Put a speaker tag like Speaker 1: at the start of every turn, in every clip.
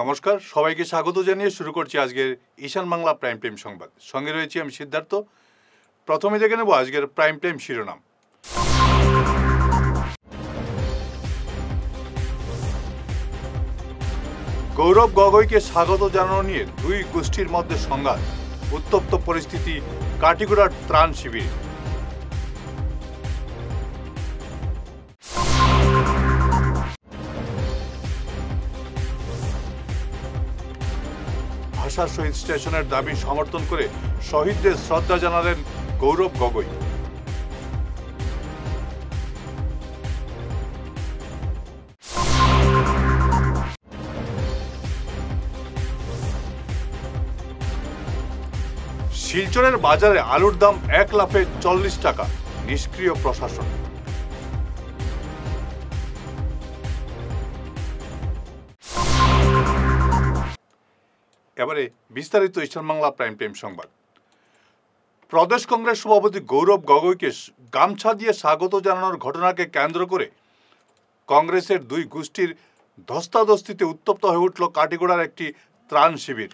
Speaker 1: নমস্কার, সবাইকে স্বাগত জানিয়ে শুরু করছি আজকের ঈশান বাংলা প্রাইম টাইম সংবাদ। সঙ্গে রয়েছি আমি সিদ্ধার্থ। প্রথমে দেখে নেব আজকের প্রাইম টাইম শিরোনাম। গৌরব গগৈকে স্বাগত জানানো নিয়ে দুই গোষ্ঠীর মধ্যে সংঘাত, উত্তপ্ত পরিস্থিতি কাটিগড়ার ত্রাণ শিবির। ভাষা শহীদ স্টেশনের দাবি সমর্থন করে শহীদদের শ্রদ্ধা জানালেন গৌরব গগৈ। শিলচরের বাজারে আলুর দাম 1 লাফে 40 টাকা, নিষ্ক্রিয় প্রশাসন। এবারে বিস্তারিত ঈশান বাংলা প্রাইম টাইম সংবাদ। প্রদেশ কংগ্রেস সভাপতি গৌরব গগৈকে গামছা দিয়ে স্বাগত জানানোর ঘটনাকে কেন্দ্র করে কংগ্রেসের দুই গোষ্ঠীর ধস্তাধস্তিতে উত্তপ্ত হয়ে উঠল কাটিগড়ার একটি ত্রাণ শিবির।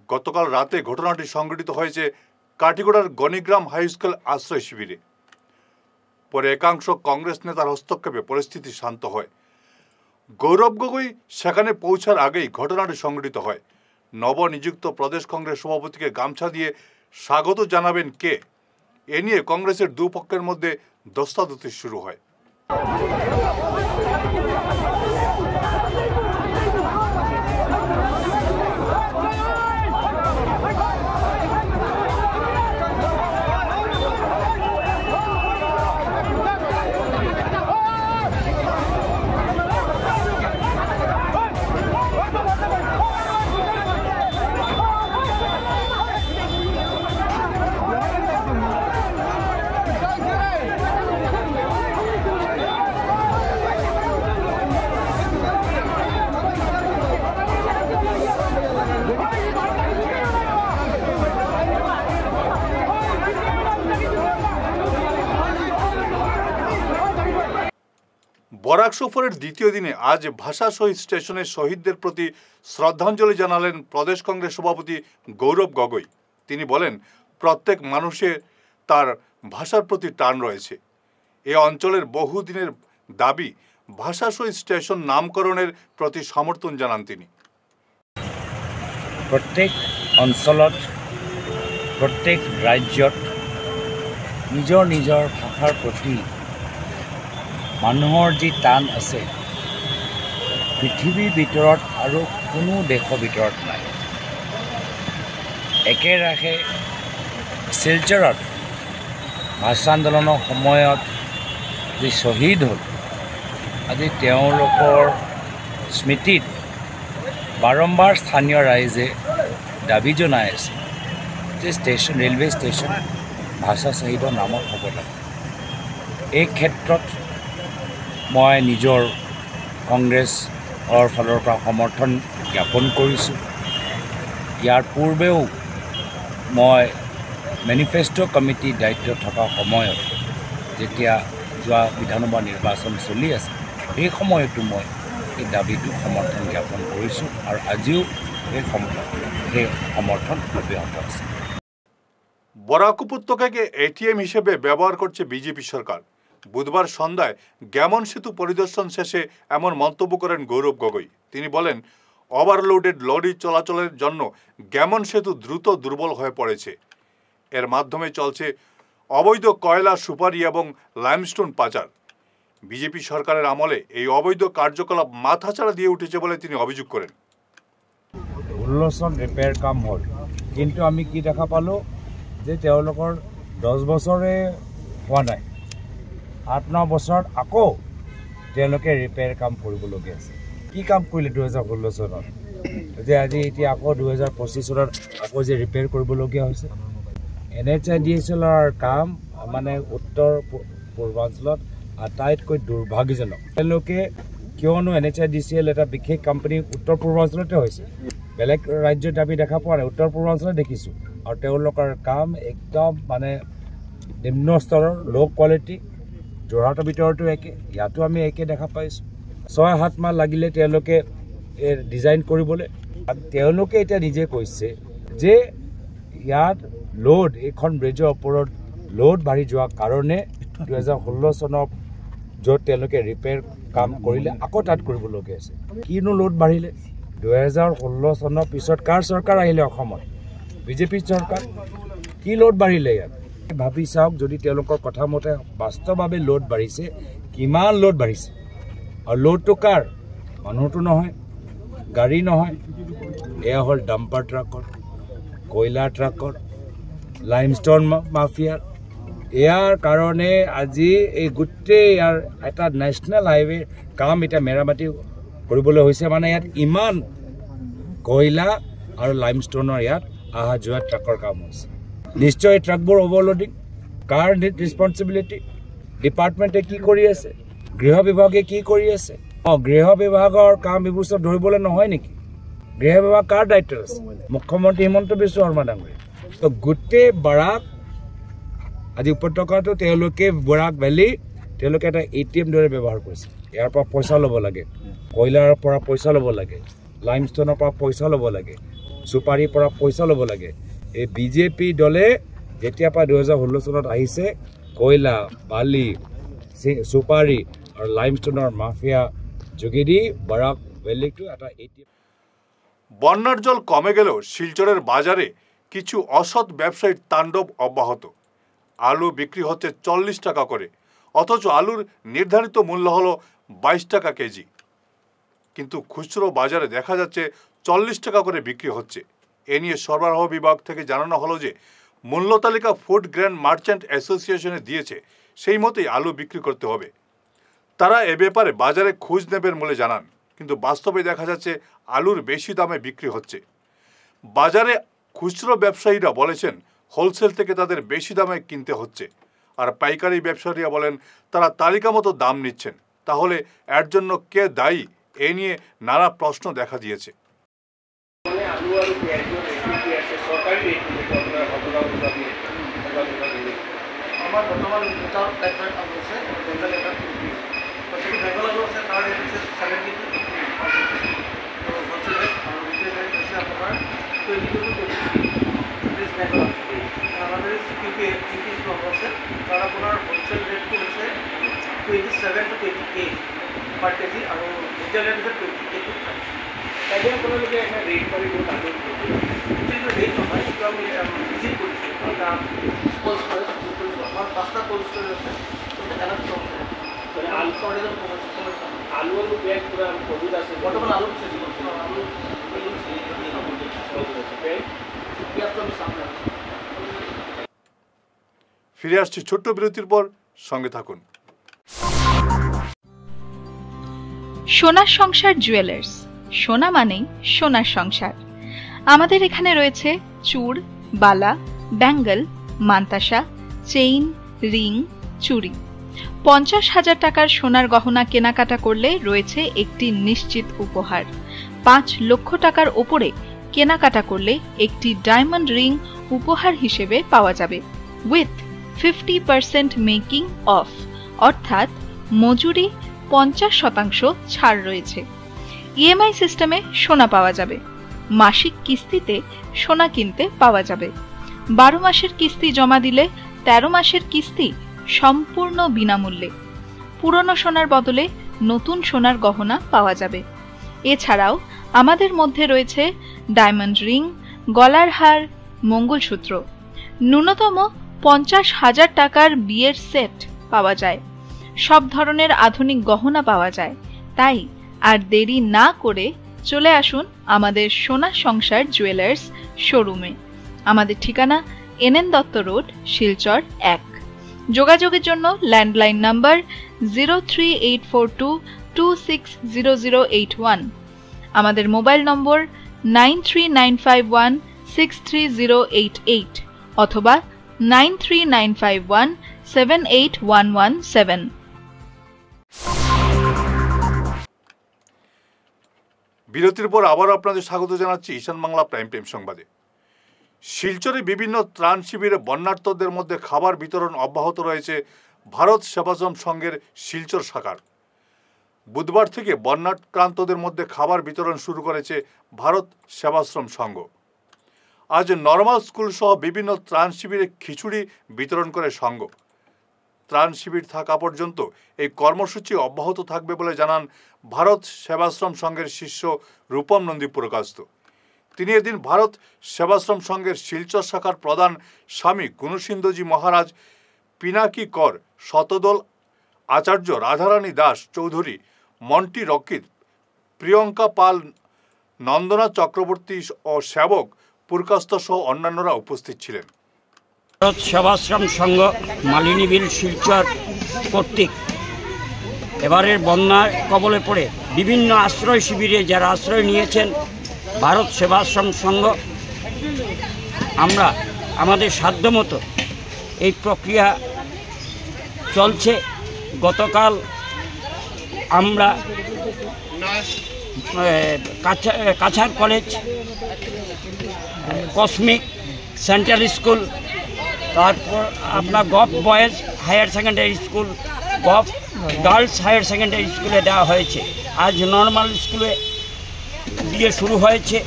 Speaker 1: গতকাল রাতে ঘটনাটি সংঘটিত হয়েছে কাটিগড়ার গণিগ্রাম হাই স্কুল আশ্রয় শিবিরে। পরে একাংশ কংগ্রেস নেতার হস্তক্ষেপে পরিস্থিতি শান্ত হয়। গৌরব গগৈ সেখানে পৌঁছার আগেই ঘটনাটি সংঘটিত হয়। নবনিযুক্ত প্রদেশ কংগ্রেস সভাপতিকে গামছা দিয়ে স্বাগত জানাবেন কে, এ নিয়ে কংগ্রেসের দুপক্ষের মধ্যে ধস্তাধস্তি শুরু হয়। বরাক সফরের দ্বিতীয় দিনে আজ ভাষা শহীদ স্টেশনে শহীদদের প্রতি শ্রদ্ধাঞ্জলি জানালেন প্রদেশ কংগ্রেস সভাপতি গৌরব গগৈ। তিনি বলেন, প্রত্যেক মানুষের তার ভাষার প্রতি টান রয়েছে। এ অঞ্চলের বহুদিনের দাবি ভাষা শহীদ স্টেশন নামকরণের প্রতি সমর্থন জানান তিনি।
Speaker 2: প্রত্যেক অঞ্চলত প্রত্যেক রাজ্যত নিজৰ নিজৰ ভাষাৰ প্ৰতি মানুহৰ যি টান আছে পৃথিৱীৰ ভিতৰত আৰু কোনো দেশৰ ভিতৰত নাই। একেৰাহে শিলচৰত ভাষা আন্দোলনৰ সময়ত যি শ্বহীদ হ'ল, আজি তেওঁলোকৰ স্মৃতিত বাৰম্বাৰ স্থানীয় ৰাইজে দাবী জনাই আছে যে ষ্টেচন, ৰেলৱে ষ্টেচন ভাষা শ্বহীদৰ নামত হ'ব লাগে। এই ক্ষেত্ৰত মই নিজৰ কংগ্ৰেছৰ ফালৰ পৰা সমৰ্থন জ্ঞাপন কৰিছোঁ। ইয়াৰ পূৰ্বেও মই মেনিফেষ্টো কমিটিৰ দায়িত্ব থকা সময়ত যেতিয়া যোৱা বিধানসভা নিৰ্বাচন চলি আছে, সেই সময়তো মই এই দাবিটো সমৰ্থন জ্ঞাপন কৰিছোঁ আৰু আজিও সেই সমৰ্থন অব্যাহত আছে।
Speaker 1: বরাক উপত্যকাকে এটিএম হিসেবে ব্যবহার করছে বিজেপি সরকার। বুধবার সন্ধ্যায় গ্যামন সেতু পরিদর্শন শেষে এমন মন্তব্য করেন গৌরব গগৈ। তিনি বলেন, ওভারলোডেড লরি চলাচলের জন্য গ্যামন সেতু দ্রুত দুর্বল হয়ে পড়েছে। এর মাধ্যমে চলছে অবৈধ কয়লা, সুপারি এবং লাইমস্টোন পাচার। বিজেপি সরকারের আমলে এই অবৈধ কার্যকলাপ মাথাচাড়া দিয়ে উঠেছে বলে তিনি অভিযোগ করেন।
Speaker 2: 16 রিপেয়ার কাম হল, কিন্তু আমি কি দেখা পালো যে তেওঁলোকৰ 10 বছৰে হোৱা নাই, 8-9 বছৰত আকৌ তেওঁলোকে ৰিপেয়াৰ কাম কৰিবলগীয়া আছে। কি কাম কৰিলে 2016 চনত, যে আজি এতিয়া আকৌ 2025 চনত আকৌ যে ৰিপেয়াৰ কৰিবলগীয়া হৈছে। NHIDCLৰ কাম মানে উত্তৰ পূৰ্বাঞ্চলত আটাইতকৈ দুৰ্ভাগ্যজনক। তেওঁলোকে কিয়নো NHIDCL এটা বিশেষ কোম্পানী উত্তৰ পূৰ্বাঞ্চলতে হৈছে, বেলেগ ৰাজ্যত আমি দেখা পোৱা নাই, উত্তৰ পূৰ্বাঞ্চলত দেখিছোঁ। আৰু তেওঁলোকৰ কাম একদম মানে নিম্ন স্তৰৰ, ল' কোৱালিটি। যোৰহাটৰ ভিতৰতো একে, ইয়াতো আমি একে দেখা পাইছোঁ। 6-7 মাহ লাগিলে তেওঁলোকে ডিজাইন কৰিবলৈ। তেওঁলোকে এতিয়া নিজে কৈছে যে ইয়াত লোড এইখন ব্ৰিজৰ ওপৰত লোড বাঢ়ি যোৱাৰ কাৰণে 2016 চনত য'ত তেওঁলোকে ৰিপেয়াৰ কাম কৰিলে আকৌ তাত কৰিবলগীয়া আছে। কিনো লোড বাঢ়িলে? 2016 চনৰ পিছত কাৰ চৰকাৰ আহিলে অসমত? বিজেপি চৰকাৰ। কি লোড বাঢ়িলে ইয়াত? ভাবি চাওক, যদি তেওঁলোকৰ কথা মতে বাস্তৱভাৱে লোড বাঢ়িছে, কিমান লোড বাঢ়িছে? আৰু লোডটো কাৰ? মানুহটো নহয়, গাড়ী নহয়, এয়া হ'ল ডাম্পাৰ ট্ৰাকৰ, কয়লা ট্ৰাকৰ, লাইমষ্টন মাফিয়াৰ। ইয়াৰ কাৰণে আজি এই গোটেই ইয়াৰ এটা নেশ্যনেল হাইৱে কাম এতিয়া মেৰামতি কৰিবলৈ হৈছে। মানে ইয়াত ইমান কয়লা আৰু লাইমষ্টনৰ ইয়াত অহা যোৱা ট্ৰাকৰ কাম হৈছে। নিশ্চয় ট্ৰাকবোৰ অভাৰলোডিং। কাৰ ৰেছপনচিবিলিটি? ডিপাৰ্টমেণ্টে কি কৰি আছে? গৃহ বিভাগে কি কৰি আছে? গৃহ বিভাগৰ কাম এইবোৰ চব ধৰিবলৈ নহয় নেকি? গৃহ বিভাগ কাৰ দায়িত্ব আছে? মুখ্যমন্ত্ৰী হিমন্ত বিশ্ব শৰ্মা ডাঙৰীয়া। তো গোটেই বৰাক আজি উপত্যকাটো তেওঁলোকে বৰাক ভেলী তেওঁলোকে এটা ATM দৰে ব্যৱহাৰ কৰিছে। ইয়াৰ পৰা পইচা ল'ব লাগে, কয়লাৰ পৰা পইচা ল'ব লাগে, লাইমষ্টনৰ পৰা পইচা ল'ব লাগে, চুপাৰীৰ পৰা পইচা ল'ব লাগে। এই বিজেপি দলে যেতিয়াৰ পৰা 2016 চনত আহিছে, কয়লা, বালি, চুপাৰী আৰু লাইমষ্টনৰ মাফিয়া যোগেদি বৰাক ভেলীটো এটা ATM।
Speaker 1: বন্যার জল কমে গেলেও শিলচরের বাজারে কিছু অসৎ ব্যবসায়ীর তাণ্ডব অব্যাহত। আলু বিক্রি হচ্ছে 40 টাকা করে, অথচ আলুর নির্ধারিত মূল্য হলো 22 টাকা কেজি, কিন্তু খুচরো বাজারে দেখা যাচ্ছে 40 টাকা করে বিক্রি হচ্ছে। এ নিয়ে সরবরাহ বিভাগ থেকে জানানো হলো যে মূল্য তালিকা ফুড গ্রেন মার্চেন্ট অ্যাসোসিয়েশনে দিয়েছে, সেই মতোই আলু বিক্রি করতে হবে। তারা এ ব্যাপারে বাজারে খোঁজ নেবেন বলে জানান, কিন্তু বাস্তবে দেখা যাচ্ছে আলুর বেশি দামে বিক্রি হচ্ছে। বাজারে খুচরো ব্যবসায়ীরা বলেছেন হোলসেল থেকে তাদের বেশি দামে কিনতে হচ্ছে, আর পাইকারি ব্যবসায়ীরা বলেন তারা তালিকা মতো দাম নিচ্ছেন। তাহলে এর জন্য কে দায়ী? এ নিয়ে নানা প্রশ্ন দেখা দিয়েছে।
Speaker 3: হোলসেল রেটটো হৈছে 27 to 28 পাৰ কেজি আৰু ৰিটেল ৰেট হৈছে 28 to 30। তাকে আপোনালোকে এটা ৰেট কৰি দিওঁ। তাতো যিটো ৰেট নহয়, সেইটো আমি ভিজিট কৰিছোঁ। এটা কোল্ড ষ্টৰেজ আমাৰ 5টা কোল্ড ষ্টৰেজ আছে, এটা কম আছে। আলু ষ্টৰেজৰ সমস্যা, আলু বেগ পুৰা বহুত আছে। বৰ্তমান আলু বেছি আলু পিঁয়াজটো আমি সামনে আছি।
Speaker 1: ফিরে আসছি ছোট্ট বিরতির পর, সঙ্গে থাকুন।
Speaker 4: সোনার সংসার জুয়েলার্স, সোনা মানেই সোনার সংসার। আমাদের এখানে রয়েছে চূড়, বালা, ব্যাঙ্গল, মান্তাসা, চেইন, রিং, চুড়ি। 50,000 টাকার সোনার গহনা কেনাকাটা করলে রয়েছে একটি নিশ্চিত উপহার। 5 লক্ষ টাকার ওপরে কেনাকাটা করলে একটি ডায়মন্ড রিং উপহার হিসেবে পাওয়া যাবে, উইথ 50% মেকিং অফ, অর্থাৎ মজুরি 50% ছাড় রয়েছে। EMI সিস্টেমে সোনা পাওয়া যাবে। মাসিক কিস্তিতে সোনা কিনতে পাওয়া যাবে। 12 মাসের কিস্তি জমা দিলে 13 মাসের কিস্তি সম্পূর্ণ বিনামূল্যে। পুরনো সোনার বদলে নতুন সোনার গহনা পাওয়া যাবে। এছাড়াও আমাদের মধ্যে রয়েছে ডায়মন্ড রিং, গলার হার, মঙ্গলসূত্র। ন্যূনতম 50,000 টাকার বিয়ের সেট পাওয়া যায়। সব ধরনের আধুনিক গহনা পাওয়া যায়। তাই আর দেরি না করে চলে আসুন আমাদের সোনা সংসার জুয়েলার্স শোরুমে। আমাদের ঠিকানা NN দত্ত রোড, শিলচর 1। যোগাযোগের জন্য ল্যান্ডলাইন নাম্বার 03842260081, আমাদের মোবাইল নম্বর 9395163088 অথবা 9395178117।
Speaker 1: বিরতির পর আবার আপনাদের স্বাগত জানাচ্ছি ঈশান বাংলা প্রাইম টাইম সংবাদে। শিলচরে বিভিন্ন ত্রাণ শিবিরে বন্যার্তদের মধ্যে খাবার বিতরণ অব্যাহত রয়েছে ভারত সেবাশ্রম সংঘের শিলচর শাখার। বুধবার থেকে বন্যাক্রান্তদের মধ্যে খাবার বিতরণ শুরু করেছে ভারত সেবাশ্রম সংঘ। আজ নর্মাল স্কুল সহ বিভিন্ন ত্রাণ শিবিরে খিচুড়ি বিতরণ করে সংঘ। ত্রাণ শিবির থাকা পর্যন্ত এই কর্মসূচি অব্যাহত থাকবে বলে জানান ভারত সেবাশ্রম সংঘের শিষ্য রূপম নন্দী পুরকাস্ত। তিনি এদিন ভারত সেবাশ্রম সংঘের শিলচর শাখার প্রধান স্বামী গুণসিন্ধজি মহারাজ পিনাকি কর, শতদল আচার্য রাধারানী দাস চৌধুরী, মন্টি রক্ষিত, প্রিয়ঙ্কা পাল, নন্দনা চক্রবর্তী ও সেবক পুরকাস্ত সহ অন্যান্যরা উপস্থিত ছিলেন।
Speaker 5: ভারত সেবাশ্রম সংঘ মালিনীবিল শিলচর কর্তৃক এবারের বন্যার কবলে পড়ে বিভিন্ন আশ্রয় শিবিরে যারা আশ্রয় নিয়েছেন, ভারত সেবাশ্রম সংঘ আমরা আমাদের সাধ্যমতো এই প্রক্রিয়া চলছে। গতকাল আমরা Cachar college, cosmic central school, তারপর আপনার gov boys higher secondary school, gov girls higher secondary স্কুলে দেওয়া হয়েছে। আজ নর্মাল স্কুলে দিয়ে শুরু হয়েছে।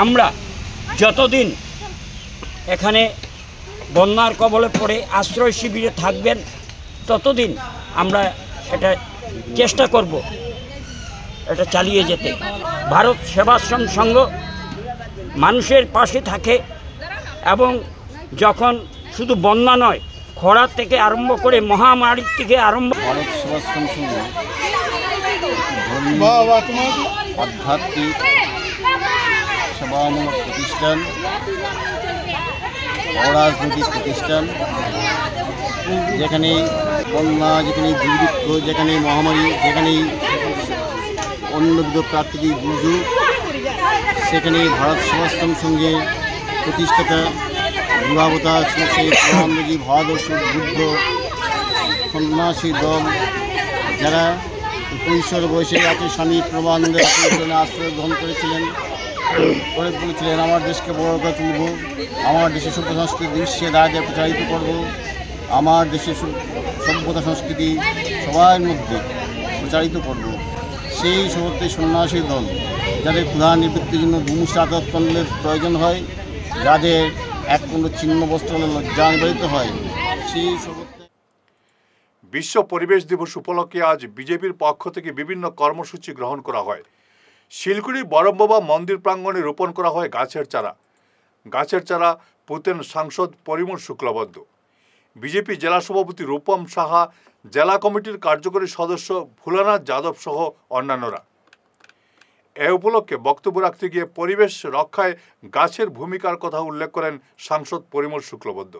Speaker 5: আমরা যতদিন এখানে বন্যার কবলে পড়ে আশ্রয় শিবিরে থাকবেন ততদিন আমরা এটা চেষ্টা করব এটা চালিয়ে যেতে। ভারত সেবাশ্রম সংঘ মানুষের পাশে থাকে এবং যখন শুধু বন্যা নয়, খরা থেকে আরম্ভ করে মহামারীর থেকে আরম্ভ,
Speaker 6: ভারত সেবাশ্রম সংঘ আধ্যাত্মিক সেবামূলক প্রতিষ্ঠান, অরাজনৈতিক প্রতিষ্ঠান, যেখানে বন্যা, যেখানে দুর্ভিক্ষ, যেখানে মহামারী, যেখানে অন্যবিধ প্রাকৃতিক দুর্যোগ, সেখানে ভারত সেবাশ্রম সংঘের প্রতিষ্ঠাতা যুগাবতার সেই প্রধানমন্ত্রী ভারতবর্ষ বুদ্ধ সন্ন্যাসী দল যারা 25 বয়সে আছে স্বামী প্রভানন্দের আশ্রয় গ্রহণ করেছিলেন, বলেছিলেন আমার দেশকে বড় করে তুলব, আমার দেশের সভ্য সংস্কৃতি বিশ্বে দাঁড়িয়ে প্রচারিত করব, আমার দেশের সভ্যতা সংস্কৃতি সবার মধ্যে প্রচারিত করব। সেই সমস্ত সন্ন্যাসী দল যাদের প্রধান নিবৃত্তির জন্য দুমুষাতন্ত্রের প্রয়োজন হয়, যাদের এক কোনো চিহ্ন বস্ত্র হলে লজ্জা নিবারিত হয়, সেই সমস্ত।
Speaker 1: বিশ্ব পরিবেশ দিবস উপলক্ষে আজ বিজেপির পক্ষ থেকে বিভিন্ন কর্মসূচি গ্রহণ করা হয়। শিলকুড়ি বরমবাবা মন্দির প্রাঙ্গণে রোপণ করা হয় গাছের চারা। গাছের চারা পুতেন সাংসদ পরিমল শুক্লবৈদ্য, বিজেপি জেলা সভাপতি রূপম সাহা, জেলা কমিটির কার্যকরী সদস্য ভোলানাথ যাদব সহ অন্যান্যরা। এ উপলক্ষে বক্তব্য রাখতে গিয়ে পরিবেশ রক্ষায় গাছের ভূমিকার কথা উল্লেখ করেন সাংসদ পরিমল শুক্লবৈদ্য।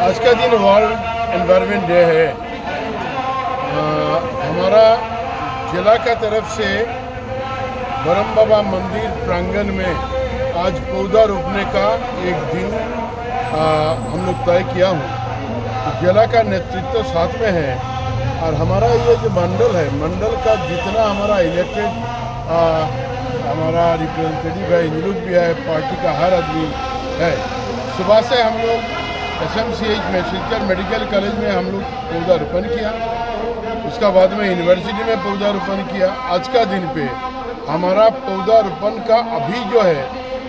Speaker 7: आज का दिन वर्ल्ड एनवायरनमेंट डे है। हमारा जिला का तरफ से बरम बाबा मंदिर प्रांगण में आज पौधा रोपने का एक दिन हम लोग तय किया हूँ। जिला का नेतृत्व साथ में है और हमारा ये जो मंडल है, मंडल का जितना हमारा इलेक्टेड हमारा रिप्रेजेंटेटिव है, इन लोग भी है, पार्टी का हर आदमी है। सुबह से हम लोग SMCH में शिलचर मेडिकल कॉलेज में हम लोग पौधारोपण किया, उसका बाद में यूनिवर्सिटी में पौधारोपण किया। आज का दिन पे हमारा पौधारोपण का अभी जो है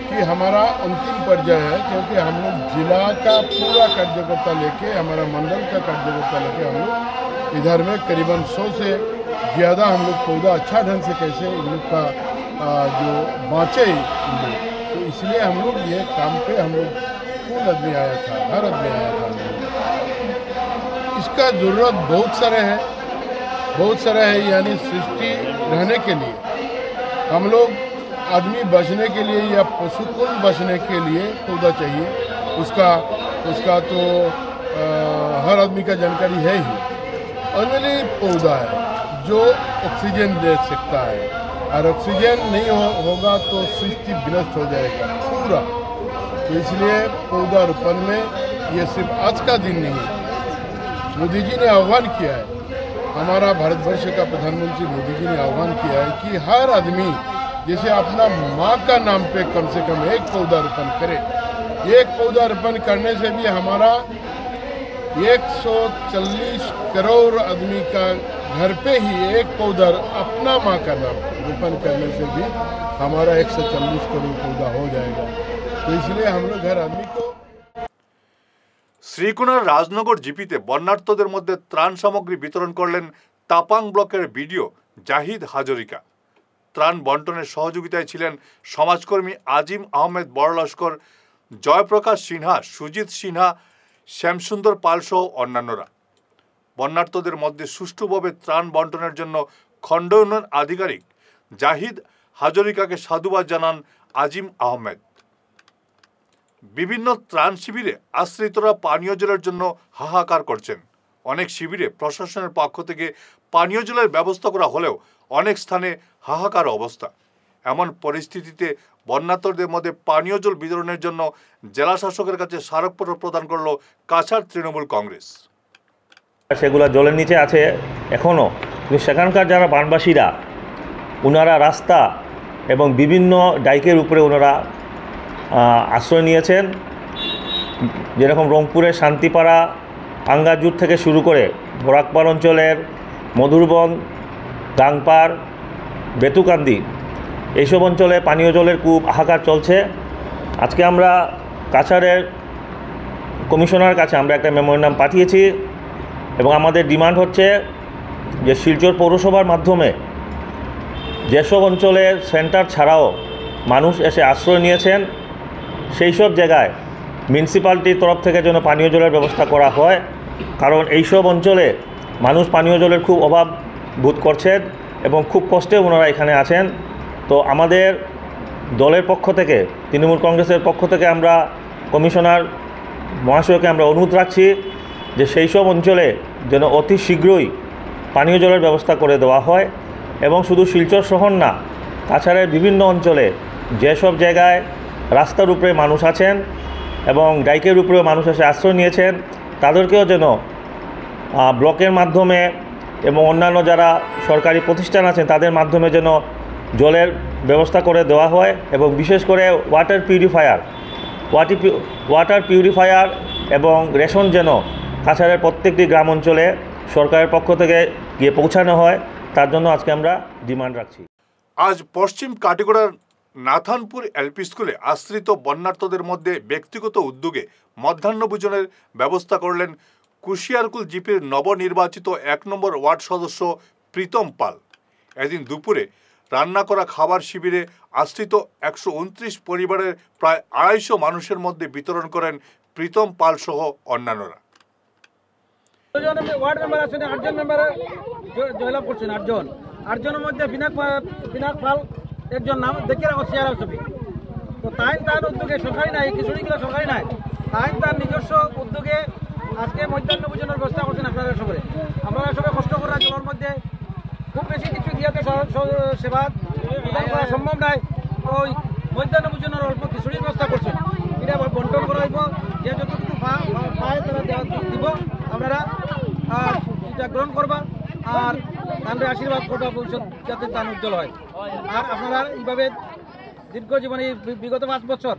Speaker 7: कि हमारा अंतिम पर्याय है, क्योंकि हम लोग जिला का पूरा कार्यकर्ता लेके, हमारा मंडल का कार्यकर्ता लेके हम लोग इधर में करीबन 100 से ज़्यादा हम लोग पौधा अच्छा ढंग से कैसे इन लोग का जो बाँचे इन लोग, तो इसलिए हम लोग ये काम पे हम लोग कौन आदमी आया था, हर आदमी आया था। इसका ज़रूरत बहुत सारे है, यानी सृष्टि रहने के लिए, हम लोग आदमी बचने के लिए या पशुकुल बचने के लिए पौधा चाहिए। उसका तो हर आदमी का जानकारी है ही। ओनली पौधा है जो ऑक्सीजन दे सकता है, और ऑक्सीजन नहीं होगा तो सृष्टि विनष्ट हो जाएगा पूरा। तो इसलिए पौधारोपण में ये सिर्फ आज का दिन नहीं, मोदी जी ने आह्वान किया है, हमारा भारतवर्ष का प्रधानमंत्री मोदी जी ने आह्वान किया है कि हर आदमी जैसे अपना माँ का नाम पे कम से कम एक पौधारोपण करे। एक पौधारोपण करने से भी हमारा 140 करोड़ आदमी का घर पे ही एक पौधा अपना माँ का नाम रोपण करने से भी हमारा 140 करोड़ पौधा हो जाएगा। तो इसलिए हम लोग हर आदमी को
Speaker 1: শ্রীকোনার রাজনগর জিপিতে বন্যার্তদের মধ্যে ত্রাণ সামগ্রী বিতরণ করলেন তাপাং ব্লকের বিডিও জাহিদ হাজরিকা। ত্রাণ বন্টনের সহযোগিতায় ছিলেন সমাজকর্মী আজিম আহমেদ বড়লস্কর, জয়প্রকাশ সিনহা, সুজিত সিনহা, শ্যামসুন্দর পাল সহ অন্যান্যরা। বন্যার্তদের মধ্যে সুষ্ঠুভাবে ত্রাণ বন্টনের জন্য খণ্ড উন্নয়ন আধিকারিক জাহিদ হাজরিকাকে সাধুবাদ জানান আজিম আহমেদ। বিভিন্ন ত্রাণ শিবিরে আশ্রিতরা পানীয় জলের জন্য হাহাকার করছেন। অনেক শিবিরে প্রশাসনের পক্ষ থেকে পানীয় জলের ব্যবস্থা করা হলেও অনেক স্থানে হাহাকার অবস্থা। এমন পরিস্থিতিতে বন্যার্তদের মধ্যে পানীয় জল বিতরণের জন্য জেলা শাসকের কাছে স্মারকপত্র প্রদান করল কাছাড় তৃণমূল কংগ্রেস।
Speaker 8: সেগুলো জলের নিচে আছে এখনও, কিন্তু সেখানকার যারা বানবাসীরা ওনারা রাস্তা এবং বিভিন্ন ডাইকের উপরে ওনারা আশ্রয় নিয়েছেন। যেরকম রংপুরের শান্তিপাড়া, আঙ্গাজুর থেকে শুরু করে বরাকপাড় অঞ্চলের মধুরবন, গাংপাড়, বেতুকান্দি এইসব অঞ্চলে পানীয় জলের খুব হাহাকার চলছে। আজকে আমরা কাছাড়ের কমিশনার কাছে আমরা একটা মেমোরেন্ডাম পাঠিয়েছি এবং আমাদের ডিমান্ড হচ্ছে যে শিলচর পৌরসভার মাধ্যমে যেসব অঞ্চলে সেন্টার ছাড়াও মানুষ এসে আশ্রয় নিয়েছেন সেই সব জায়গায় মিউনিসিপ্যালিটির তরফ থেকে যেন পানীয় জলের ব্যবস্থা করা হয়, কারণ এইসব অঞ্চলে মানুষ পানীয় জলের খুব অভাব বোধ করছেন এবং খুব কষ্টে ওনারা এখানে আছেন। তো আমাদের দলের পক্ষ থেকে, তৃণমূল কংগ্রেসের পক্ষ থেকে আমরা কমিশনার মহাশয়কে আমরা অনুরোধ রাখছি যে সেই সব অঞ্চলে যেন অতি শীঘ্রই পানীয় জলের ব্যবস্থা করে দেওয়া হয় এবং শুধু শিলচর শহর না, কাছাড়ের বিভিন্ন অঞ্চলে যেসব জায়গায় রাস্তার উপরে মানুষ আছেন এবং ডাইকের উপরেও মানুষ এসে আশ্রয় নিয়েছেন তাদেরকেও যেন ব্লকের মাধ্যমে এবং অন্যান্য যারা সরকারি প্রতিষ্ঠান আছেন তাদের মাধ্যমে যেন জলের ব্যবস্থা করে দেওয়া হয় এবং বিশেষ করে ওয়াটার পিউরিফায়ার এবং রেশন যেন কাছাড়ের প্রত্যেকটি গ্রাম অঞ্চলে সরকারের পক্ষ থেকে গিয়ে পৌঁছানো হয়, তার জন্য আজকে আমরা ডিমান্ড রাখছি।
Speaker 1: আজ পশ্চিম কাটিগড়ার নাথানপুর এলপি স্কুলে আশ্রিত বন্যার্তদের মধ্যে ব্যক্তিগত উদ্যোগে মধ্যাহ্নভোজনের ব্যবস্থা করলেন কুশিয়ারকুল জিপির নবনির্বাচিত ১ নম্বর ওয়ার্ড সদস্য প্রীতম পাল। এদিন দুপুরে রান্না করা খাবার শিবিরে আশ্রিত ১২৯ পরিবারের প্রায় ২৫০ মানুষের মধ্যে বিতরণ করেন প্রীতম পাল সহ অন্যান্যরা।
Speaker 3: ওয়ার্ড মেম্বার আছেন ৮ জন মেম্বার জয়লাভ করছেন, ৮ জনের মধ্যে বিনাক পাল একজন নাম দেখে রাখো চেয়ার ছবি। তো তার উদ্যোগে সরকারি নাই, খিচুড়িগুলো সরকারি নাই, তার নিজস্ব উদ্যোগে আজকে মধ্যাহ্ন ভোজনের ব্যবস্থা করছেন। আপনারা সবাই কষ্ট করা জলের মধ্যে খুব বেশি কিছু দিয়ে সেবা প্রদান করা সম্ভব নয়। ওই মধ্যাহ্ন ভোজনের অল্প খিচুড়ির ব্যবস্থা করছেন, এটা বন্টন করা হইব। যে যতটুকু পায় তারা দিব, আপনারা এটা গ্রহণ করবা আর তাদের আশীর্বাদ করবা ভবিষ্যৎ যাতে তার উজ্জ্বল হয়। আর আপনারা এইভাবে দীর্ঘ জীবনে বিগত 5 বছর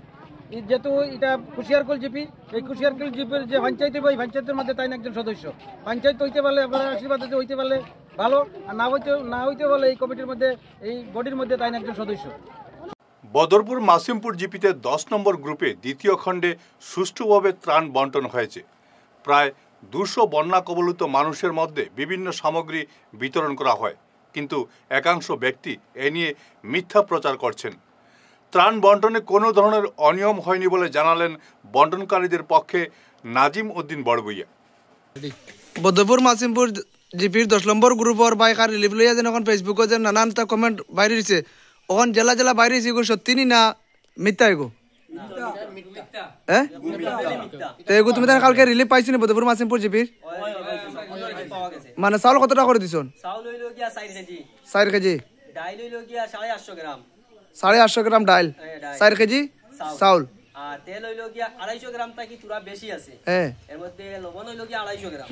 Speaker 3: যেহেতু এটা কুশিয়ারকুল জিপি, এই কুশিয়ারকুল জিপির যে পঞ্চায়েত হইব, এই পঞ্চায়েতের মধ্যে তাই একজন সদস্য। পঞ্চায়েত হইতে পারলে আপনারা আশীর্বাদ হইতে পারলে ভালো, আর না হইতে পারলে এই কমিটির মধ্যে, এই বডির মধ্যে তাই একজন সদস্য।
Speaker 1: বদরপুর মাসিমপুর জিপিতে 10 নম্বর গ্রুপে দ্বিতীয় খণ্ডে সুষ্ঠুভাবে ত্রাণ বন্টন হয়েছে। প্রায় 200 বন্যা কবলিত মানুষের মধ্যে বিভিন্ন সামগ্রী বিতরণ করা হয়, কিন্তু একাংশ ব্যক্তি এ নিয়ে মিথ্যা প্রচার করছেন। ত্রাণ বন্টনে কোনো ধরনের অনিয়ম হয়নি বলে জানালেন বন্টনকারীদের পক্ষে নাজিম উদ্দিন বড়বইয়া।
Speaker 9: বদরপুর মাসিমপুর জিপির 10 নম্বর গ্রুপর বাইকার রিলিফ লইয়া যেন এখন ফেসবুকে যে নানানটা কমেন্ট বাইরে দিছে, ওখান জেলা জেলা বাইরে দিছে, এগুলো সত্যি না মিথ্যা? এগো হ্যাঁ তো এগো তুমি তার কালকে রিলিফ পাইছি না বদরপুর মাসিমপুর জিপির? মানে চাউল কত টাকা করে দিছন? 4 কেজি, 850 গ্রাম ডাইল, 4 কেজি চাউল
Speaker 10: আর তেল হইল গিয়া 250 গ্রাম থাকি তুরা বেশি আছে এর মধ্যে লবণ হইল গিয়া 250 গ্রাম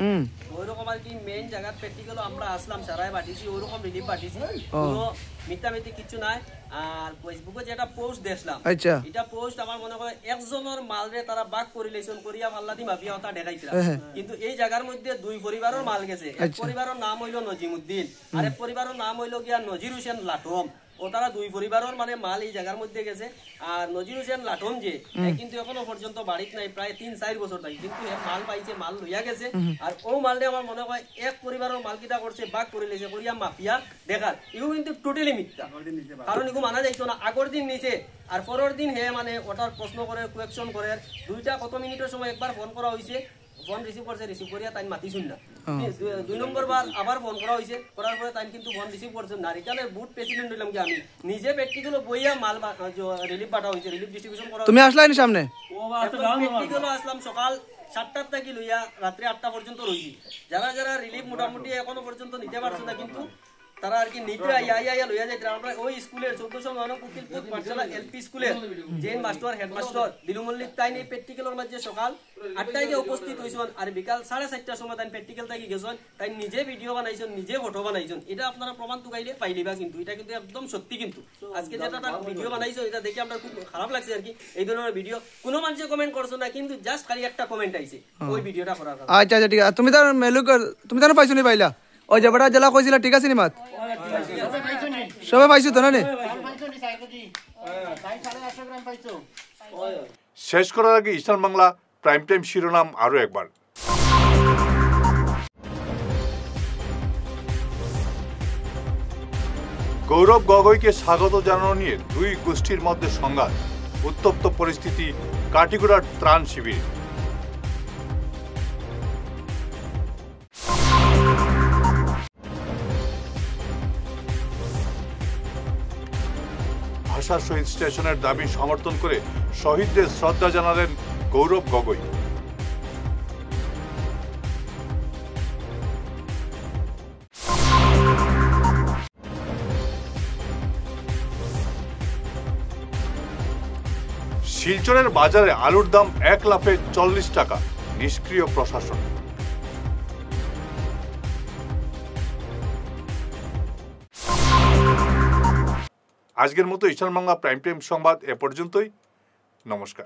Speaker 10: ওইরকম আর কি মেইন জায়গা প্র্যাকটিক্যাল আমরা আসলাম সারাই বাটিছি ওইরকম রিলিফ বাটিছি কোনো মিথ্যামিথি কিছু নাই আর ফেসবুকে যেটা পোস্ট দেখলাম এটা পোস্ট আমার মনে হয় একজনের মালরে তারা বাক করিলেশন করিয়া ফাল্লাদি মাফিয়া হতা দেখাইছিল কিন্তু এই জায়গার মধ্যে দুই পরিবারের মাল গেছে এক পরিবারের নাম হইল নজিমউদ্দিন আর এক পরিবারের নাম হইল গিয়া নজির হোসেন লাটম ও তারা দুই পরিবারের মানে মাল এই জায়গার মধ্যে গেছে আর নজির হোসেন লাটম যে কিন্তু এখনো পর্যন্ত বাড়িতে নাই প্রায় 3-4 বছর থাকি কিন্তু মাল পাইছে মাল লইয়া গেছে আর ও মালটা আমার মনে হয় এক পরিবারের মাল কিটা করছে বাক করে লেছে করিয়া মাফিয়া দেখার ইউ কিন্তু টোটালি মিথ্যা কারণ ইগু মানা যাইতো না আগের দিন নিচে আর পরের দিন হে মানে ওটার প্রশ্ন করে কোয়েকশন করে দুইটা কত মিনিটের সময় একবার ফোন করা হয়েছে ফোন রিসিভ করছে রিসিভ করিয়া তাই মাতি শুন না 2 নম্বর বার আবার ফোন করা হয়েছে করার পরে তাই কিন্তু ফোন রিসিভ করছে নারিকালের বুট প্রেসিডেন্ট হইলাম কি আমি নিজে প্র্যাকটিক্যাল বইয়া মাল রিলিফ পাঠা হয়েছে রিলিফ ডিস্ট্রিবিউশন করা
Speaker 9: তুমি আসলাই সামনে
Speaker 10: প্র্যাকটিক্যাল আসলাম সকাল 7টা থেকে লইয়া রাত্রি 8টা পর্যন্ত রইছি যারা যারা রিলিফ মোটামুটি এখনো পর্যন্ত নিতে পারছে না কিন্তু তারা আর কি নিতে আইয়া লইয়া যাইতে আমরা ওই স্কুলের 1409 কুকিলপুর পাঠশালা এলপি স্কুলের জেন মাস্টার হেডমাস্টার দিলু মল্লিক তাই নেই প্র্যাকটিক্যালের মাঝে সকাল 8টায় গিয়ে উপস্থিত হইছেন আর বিকাল 4:30টার সময় তাই প্র্যাকটিক্যাল থাকি গেছেন তাই নিজে ভিডিও বানাইছেন নিজে ফটো বানাইছেন এটা আপনারা প্রমাণ তুকাইলে পাইলিবা কিন্তু এটা কিন্তু একদম সত্যি কিন্তু আজকে যেটা ভিডিও বানাইছো এটা দেখে আমরা খুব খারাপ লাগছে আর কি এই ধরনের ভিডিও কোনো মানুষে কমেন্ট করছো না কিন্তু জাস্ট খালি একটা কমেন্ট আইছে ওই ভিডিওটা করার কথা
Speaker 9: আচ্ছা আচ্ছা ঠিক আছে তুমি তার মেলুক তুমি তার পাইছো নি পাইলা ওই যে বড় জেলা কইছিলা ঠিক আছে নি মাত সবাই পাইছো তো না নে
Speaker 1: শেষ করার আগে ইস্টার্ন বাংলা প্রাইম টাইম শিরোনাম আরো একবার। গৌরব গগৈকে স্বাগত জানানো নিয়ে দুই গোষ্ঠীর মধ্যে সংঘাত, উত্তপ্ত পরিস্থিতি কাটিগড়ার ত্রাণ শিবির। ভাষা শহীদ স্টেশনের দাবি সমর্থন করে শহীদদের শ্রদ্ধা জানালেন গৌরব গগৈ। শিলচরের বাজারে আলুর দাম 1 লাফে 40 টাকা, নিষ্ক্রিয় প্রশাসন। আজকের মতো ইস্টার্ন বাংলা প্রাইম টাইম সংবাদ এ পর্যন্তই। নমস্কার।